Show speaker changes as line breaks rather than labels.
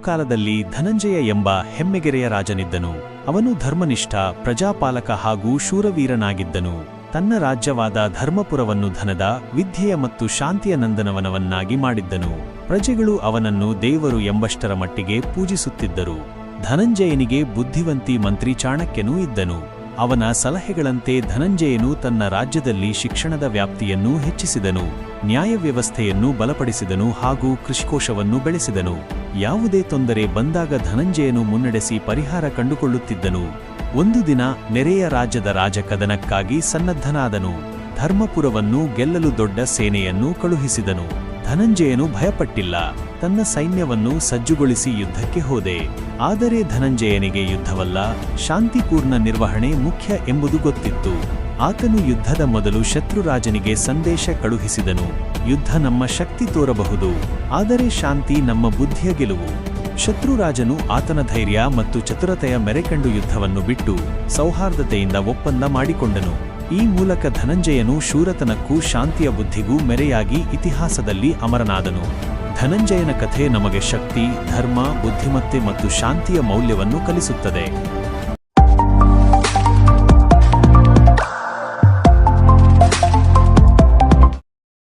ಕಾಲದಲ್ಲಿ ಧನಂಜಯ ಎಂಬ ಹೆಮ್ಮೆಗೆರೆಯ ರಾಜನಿದ್ದನು. ಅವನು ಧರ್ಮನಿಷ್ಠ, ಪ್ರಜಾಪಾಲಕ ಹಾಗೂ ಶೂರವೀರನಾಗಿದ್ದನು. ತನ್ನ ರಾಜ್ಯವಾದ ಧರ್ಮಪುರವನ್ನು ಧನದ, ವಿದ್ಯೆಯ ಮತ್ತು ಶಾಂತಿಯ ನಂದನವನವನ್ನಾಗಿ ಮಾಡಿದ್ದನು. ಪ್ರಜೆಗಳು ಅವನನ್ನು ದೇವರು ಎಂಬಷ್ಟರ ಮಟ್ಟಿಗೆ ಪೂಜಿಸುತ್ತಿದ್ದರು. ಧನಂಜಯನಿಗೆ ಬುದ್ಧಿವಂತಿ ಮಂತ್ರಿ ಚಾಣಕ್ಯನೂ ಇದ್ದನು. ಅವನ ಸಲಹೆಗಳಂತೆ ಧನಂಜಯನು ತನ್ನ ರಾಜ್ಯದಲ್ಲಿ ಶಿಕ್ಷಣದ ವ್ಯಾಪ್ತಿಯನ್ನು ಹೆಚ್ಚಿಸಿದನು, ನ್ಯಾಯವ್ಯವಸ್ಥೆಯನ್ನು ಬಲಪಡಿಸಿದನು ಹಾಗೂ ಕೃಷಿಕೋಶವನ್ನು ಬೆಳೆಸಿದನು. ಯಾವುದೇ ತೊಂದರೆ ಬಂದಾಗ ಧನಂಜಯನು ಮುನ್ನಡೆಸಿ ಪರಿಹಾರ ಕಂಡುಕೊಳ್ಳುತ್ತಿದ್ದನು. ಒಂದು ದಿನ ನೆರೆಯ ರಾಜ್ಯದ ರಾಜಕದನಕ್ಕಾಗಿ ಸನ್ನದ್ಧನಾದನು. ಧರ್ಮಪುರವನ್ನು ಗೆಲ್ಲಲು ದೊಡ್ಡ ಸೇನೆಯನ್ನು ಕಳುಹಿಸಿದನು. ಧನಂಜಯನು ಭಯಪಟ್ಟಿಲ್ಲ. ತನ್ನ ಸೈನ್ಯವನ್ನು ಸಜ್ಜುಗೊಳಿಸಿ ಯುದ್ಧಕ್ಕೆ ಹೋದೆ. ಆದರೆ ಧನಂಜಯನಿಗೆ ಯುದ್ಧವಲ್ಲ, ಶಾಂತಿಪೂರ್ಣ ನಿರ್ವಹಣೆ ಮುಖ್ಯ ಎಂಬುದು ಗೊತ್ತಿತ್ತು. ಆತನು ಯುದ್ಧದ ಮೊದಲು ಶತ್ರುರಾಜನಿಗೆ ಸಂದೇಶ ಕಳುಹಿಸಿದನು. ಯುದ್ಧ ನಮ್ಮ ಶಕ್ತಿ ತೋರಬಹುದು, ಆದರೆ ಶಾಂತಿ ನಮ್ಮ ಬುದ್ಧಿಯ ಗೆಲುವು. ಶತ್ರುರಾಜನು ಆತನ ಧೈರ್ಯ ಮತ್ತು ಚತುರತೆಯ ಮೆರೆಕಂಡು ಯುದ್ಧವನ್ನು ಬಿಟ್ಟು ಸೌಹಾರ್ದತೆಯಿಂದ ಒಪ್ಪಂದ ಮಾಡಿಕೊಂಡನು. ಈ ಮೂಲಕ ಧನಂಜಯನು ಶೂರತನಕ್ಕೂ ಶಾಂತಿಯ ಬುದ್ಧಿಗೂ ಮೆರೆಯಾಗಿ ಇತಿಹಾಸದಲ್ಲಿ ಅಮರನಾದನು. ಧನಂಜಯನ ಕಥೆ ನಮಗೆ ಶಕ್ತಿ, ಧರ್ಮ, ಬುದ್ಧಿಮತ್ತೆ ಮತ್ತು ಶಾಂತಿಯ ಮೌಲ್ಯವನ್ನು ಕಲಿಸುತ್ತದೆ.